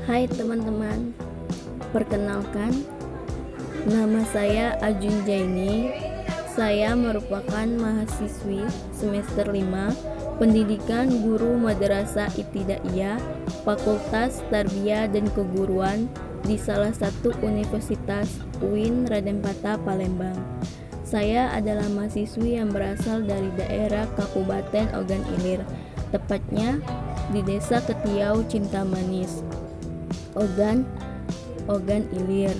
Hai teman-teman, perkenalkan, nama saya Ajun Jaini. Saya merupakan mahasiswi semester 5 Pendidikan Guru Madrasah Ibtidaiyah Fakultas Tarbiyah dan Keguruan di salah satu Universitas UIN Raden Patah, Palembang. Saya adalah mahasiswi yang berasal dari daerah Kabupaten Ogan Ilir, tepatnya di Desa Ketiau Cintamanis, Ogan Ilir.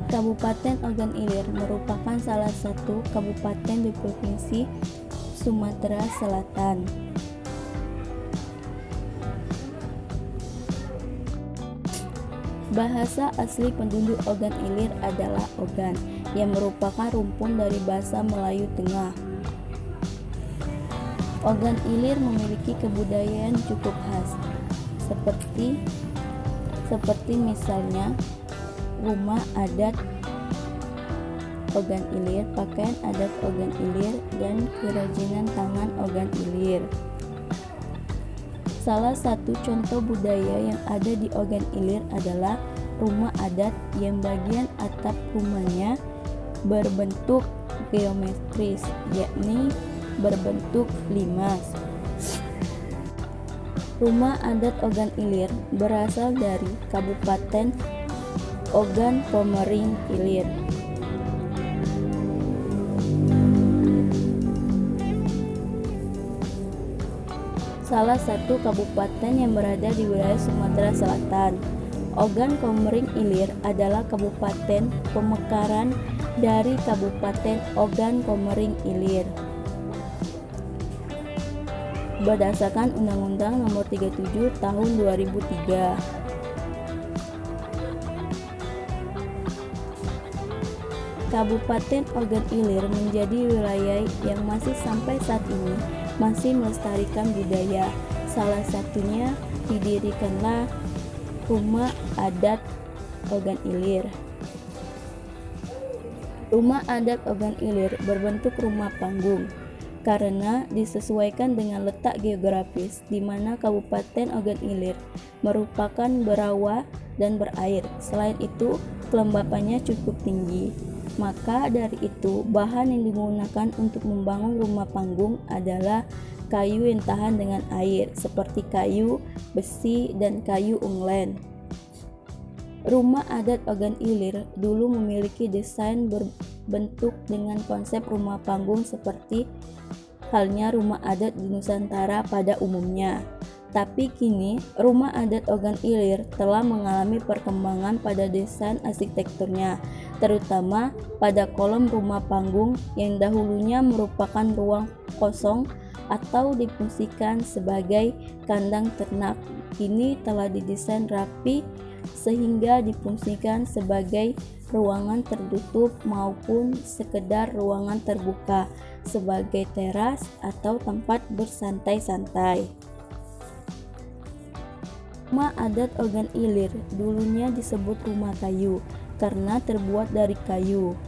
Kabupaten Ogan Ilir merupakan salah satu kabupaten di Provinsi Sumatera Selatan. Bahasa asli penduduk Ogan Ilir adalah Ogan, yang merupakan rumpun dari bahasa Melayu Tengah. Ogan Ilir memiliki kebudayaan cukup khas, seperti misalnya rumah adat Ogan Ilir, pakaian adat Ogan Ilir, dan kerajinan tangan Ogan Ilir. Salah satu contoh budaya yang ada di Ogan Ilir adalah rumah adat yang bagian atap rumahnya berbentuk geometris, yakni berbentuk limas. Rumah adat Ogan Ilir berasal dari Kabupaten Ogan Komering Ilir. Salah satu kabupaten yang berada di wilayah Sumatera Selatan. Ogan Komering Ilir adalah kabupaten pemekaran dari Kabupaten Ogan Komering Ilir. Berdasarkan Undang-Undang Nomor 37 Tahun 2003. Kabupaten Ogan Ilir menjadi wilayah yang masih sampai saat ini masih melestarikan budaya. Salah satunya didirikanlah Rumah Adat Ogan Ilir. Rumah adat Ogan Ilir berbentuk rumah panggung karena disesuaikan dengan letak geografis di mana Kabupaten Ogan Ilir merupakan berawa dan berair. Selain itu, kelembapannya cukup tinggi. Maka dari itu, bahan yang digunakan untuk membangun rumah panggung adalah kayu yang tahan dengan air, seperti kayu, besi, dan kayu unglen. Rumah adat Ogan Ilir dulu memiliki desain berbentuk dengan konsep rumah panggung seperti halnya rumah adat di Nusantara pada umumnya. Tapi kini, rumah adat Ogan Ilir telah mengalami perkembangan pada desain arsitekturnya, terutama pada kolom rumah panggung yang dahulunya merupakan ruang kosong atau difungsikan sebagai kandang ternak. Kini telah didesain rapi sehingga difungsikan sebagai ruangan tertutup maupun sekedar ruangan terbuka sebagai teras atau tempat bersantai-santai. Rumah adat Ogan Ilir dulunya disebut rumah kayu karena terbuat dari kayu.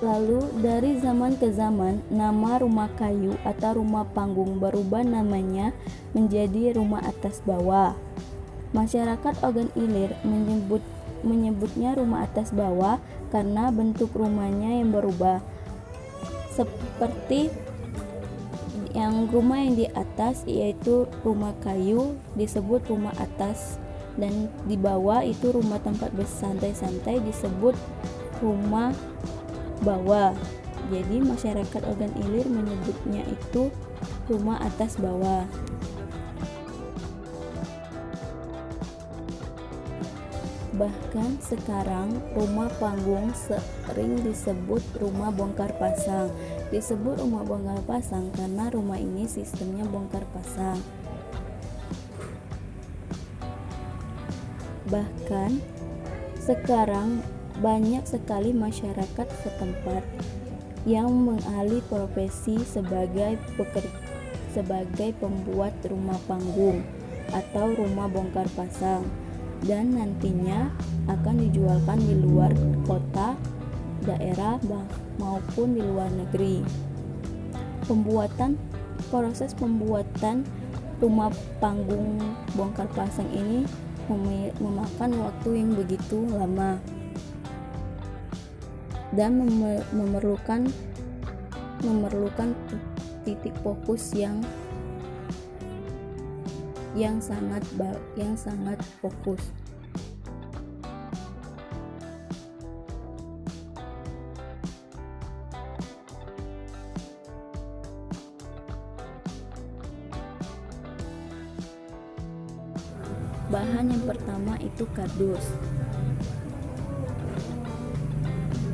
Lalu dari zaman ke zaman, nama rumah kayu atau rumah panggung berubah namanya menjadi rumah atas bawah. Masyarakat Ogan Ilir menyebutnya rumah atas bawah karena bentuk rumahnya yang berubah. Seperti yang rumah yang di atas yaitu rumah kayu disebut rumah atas, dan di bawah itu rumah tempat bersantai-santai disebut rumah bawah. Jadi masyarakat Ogan Ilir menyebutnya itu rumah atas bawah. Bahkan sekarang rumah panggung sering disebut rumah bongkar pasang. Disebut rumah bongkar pasang karena rumah ini sistemnya bongkar pasang. Bahkan sekarang banyak sekali masyarakat setempat yang mengalih profesi sebagai pembuat rumah panggung atau rumah bongkar pasang, dan nantinya akan dijualkan di luar kota, daerah, maupun di luar negeri. Proses pembuatan rumah panggung bongkar pasang ini memakan waktu yang begitu lama dan memerlukan titik fokus yang sangat fokus. Bahan yang pertama itu kardus.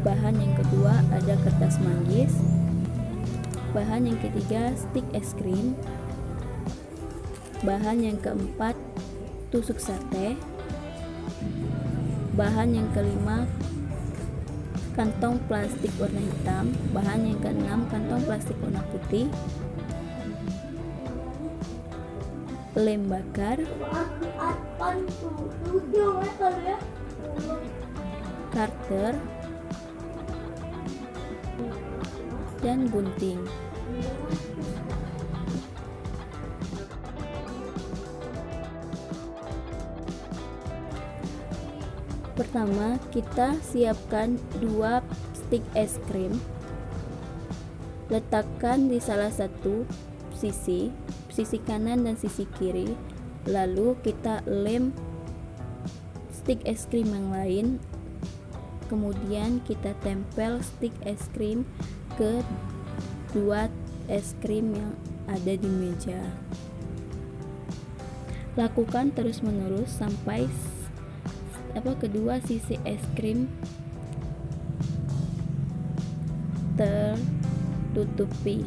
Bahan yang kedua ada kertas manggis. Bahan yang ketiga stik es krim. Bahan yang keempat tusuk sate. Bahan yang kelima kantong plastik warna hitam. Bahan yang keenam kantong plastik warna putih. Lem bakar, karter, dan gunting. Pertama, kita siapkan 2 stik es krim. Letakkan di salah satu sisi kanan dan sisi kiri. Lalu kita lem stik es krim yang lain. Kemudian kita tempel stik es krim ke 2 es krim yang ada di meja. Lakukan terus-menerus sampai kedua sisi es krim tertutupi.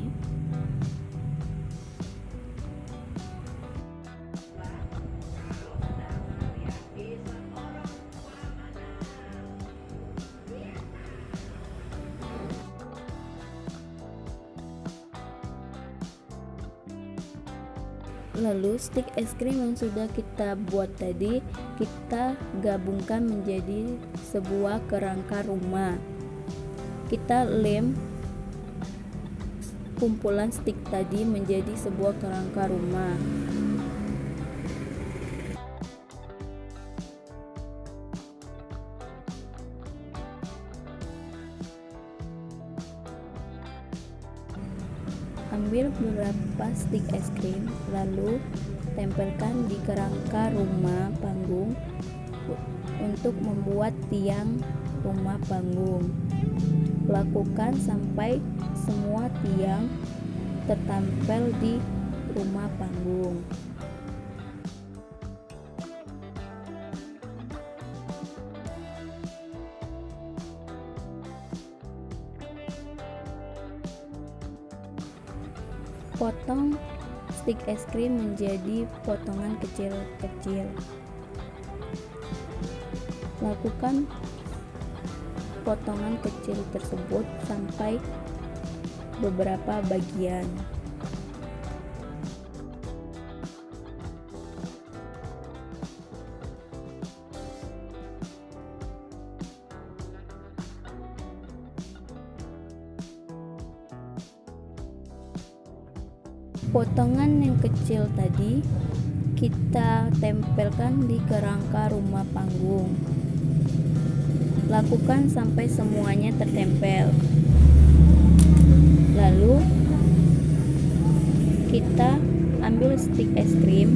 Lalu stik es krim yang sudah kita buat tadi kita gabungkan menjadi sebuah kerangka rumah. Kita lem kumpulan stik tadi menjadi sebuah kerangka rumah. Ambil beberapa stik es krim, lalu tempelkan di kerangka rumah panggung untuk membuat tiang rumah panggung. Lakukan sampai semua tiang tertempel di rumah panggung. Potong stik es krim menjadi potongan kecil-kecil. Lakukan potongan kecil tersebut sampai beberapa bagian. Potongan yang kecil tadi kita tempelkan di kerangka rumah panggung. Lakukan sampai semuanya tertempel. Lalu kita ambil stik es krim,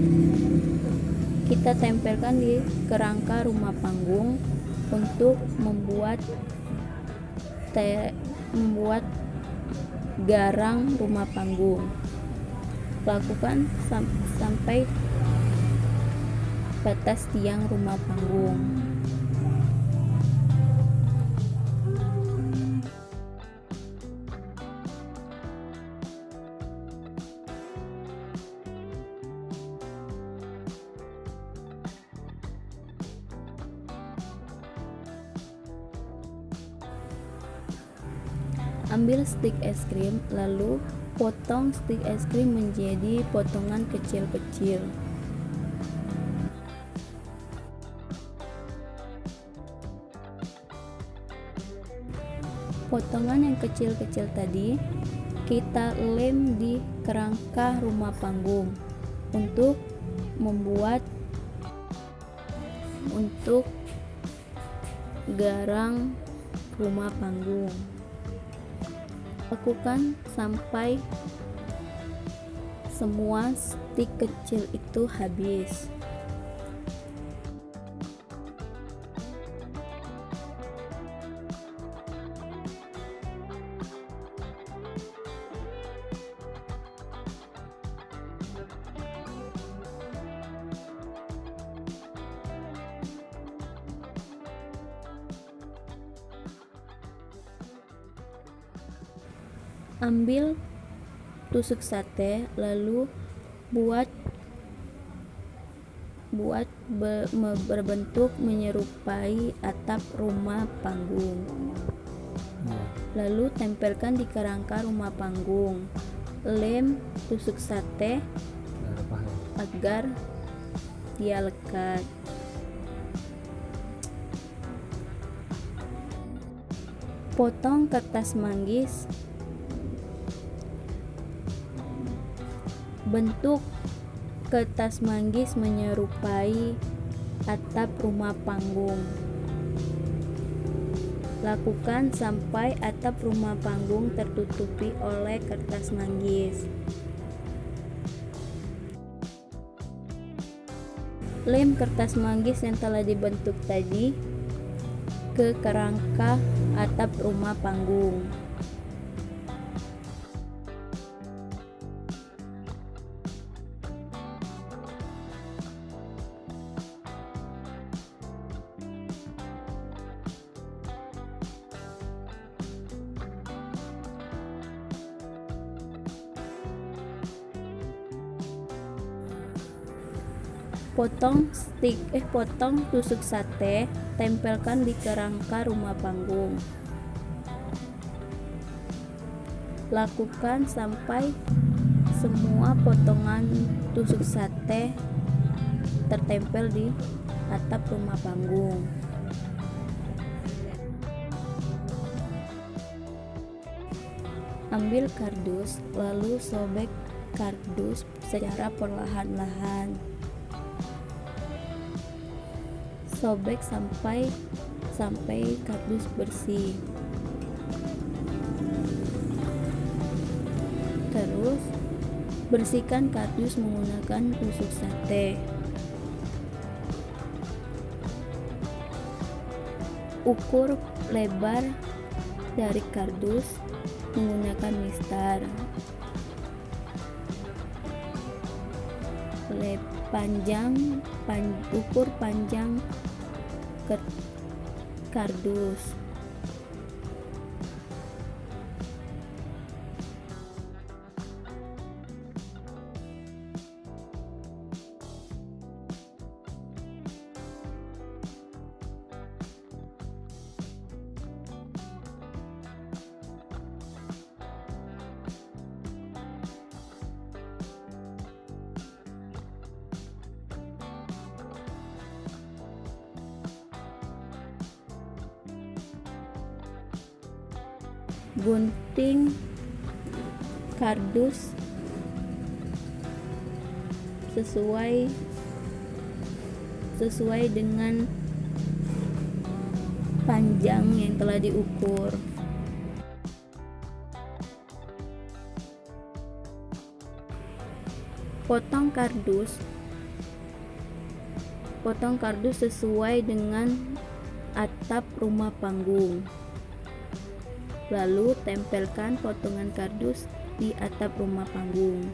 kita tempelkan di kerangka rumah panggung untuk membuat garang rumah panggung. Lakukan sampai batas tiang rumah panggung. Ambil stik es krim, lalu potong stik es krim menjadi potongan kecil-kecil. Potongan yang kecil-kecil tadi kita lem di kerangka rumah panggung. untuk garang rumah panggung. Lakukan sampai semua stik kecil itu habis. Ambil tusuk sate, lalu buat berbentuk menyerupai atap rumah panggung. Lalu tempelkan di kerangka rumah panggung. Lem tusuk sate agar dia lekat. Potong kertas manggis. Bentuk kertas manggis menyerupai atap rumah panggung. Lakukan sampai atap rumah panggung tertutupi oleh kertas manggis. Lem kertas manggis yang telah dibentuk tadi ke kerangka atap rumah panggung. Potong tusuk sate, tempelkan di kerangka rumah panggung. Lakukan sampai semua potongan tusuk sate tertempel di atap rumah panggung. Ambil kardus, lalu sobek kardus secara perlahan-lahan. Sobek sampai kardus bersih. Terus bersihkan kardus menggunakan tusuk sate. Ukur lebar dari kardus menggunakan mistar. Ukur panjang kardus. Gunting kardus sesuai dengan panjang yang telah diukur. Potong kardus sesuai dengan atap rumah panggung. Lalu tempelkan potongan kardus di atap rumah panggung.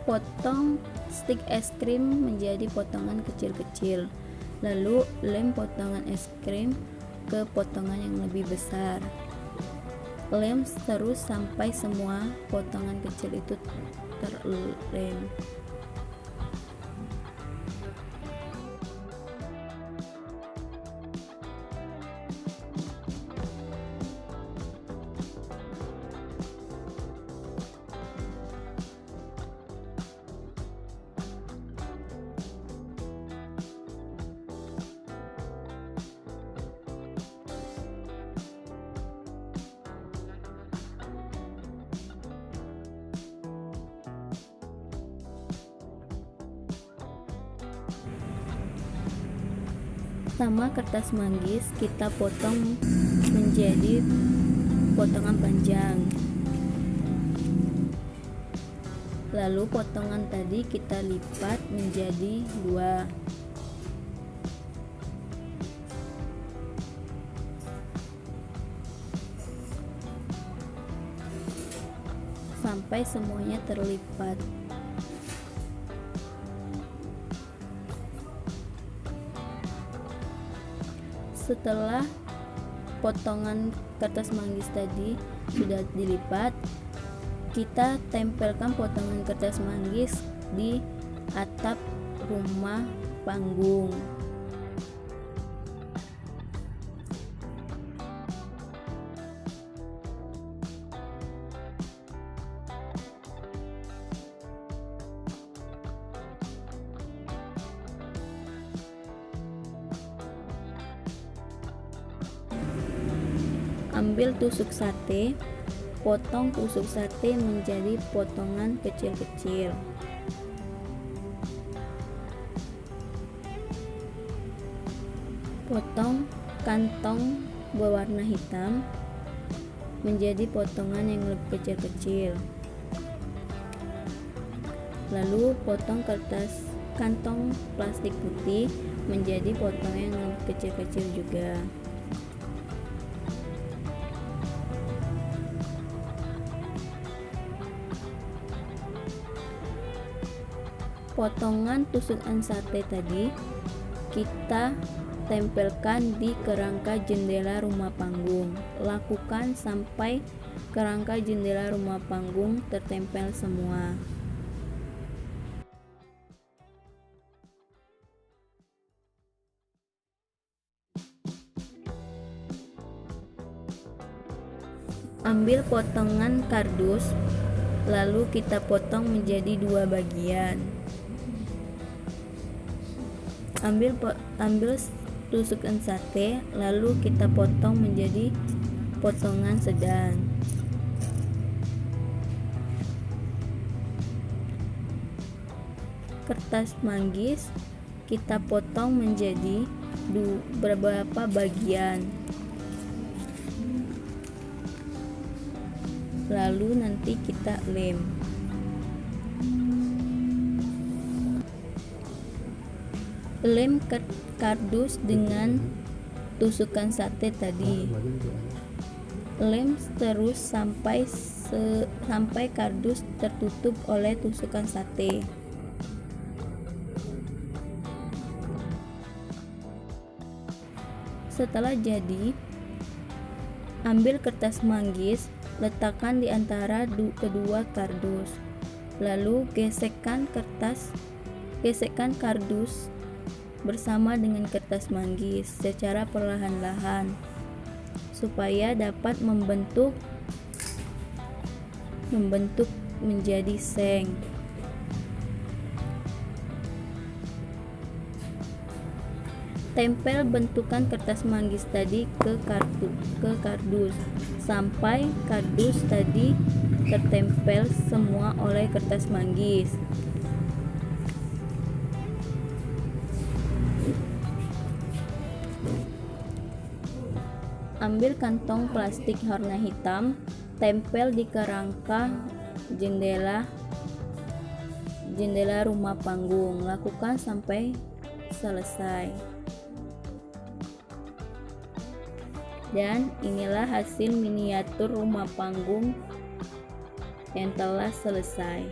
Potong stik es krim menjadi potongan kecil-kecil. Lalu lem potongan es krim ke potongan yang lebih besar. Lem terus sampai semua potongan kecil itu terlem. Pertama, kertas manggis kita potong menjadi potongan panjang. Lalu potongan tadi kita lipat menjadi 2. Sampai semuanya terlipat. Setelah potongan kertas manggis tadi sudah dilipat, kita tempelkan potongan kertas manggis di atap rumah panggung. Ambil tusuk sate, potong tusuk sate menjadi potongan kecil-kecil. Potong kantong berwarna hitam menjadi potongan yang lebih kecil-kecil. Lalu potong kantong plastik putih menjadi potongan yang lebih kecil-kecil juga. Potongan tusukan sate tadi kita tempelkan di kerangka jendela rumah panggung. Lakukan sampai kerangka jendela rumah panggung tertempel semua. Ambil potongan kardus, lalu kita potong menjadi 2 bagian. Ambil tusukan sate, lalu kita potong menjadi potongan sedang. Kertas manggis kita potong menjadi beberapa bagian. Lalu nanti kita lem. Lem kardus dengan tusukan sate tadi. Lem terus sampai kardus tertutup oleh tusukan sate. Setelah jadi, ambil kertas manggis, letakkan di antara kedua kardus. Lalu gesekkan kardus bersama dengan kertas manggis secara perlahan-lahan supaya dapat membentuk menjadi seng. Tempel bentukan kertas manggis tadi ke kardus sampai kardus tadi tertempel semua oleh kertas manggis. Ambil kantong plastik warna hitam, tempel di kerangka jendela rumah panggung. Lakukan sampai selesai. Dan inilah hasil miniatur rumah panggung yang telah selesai.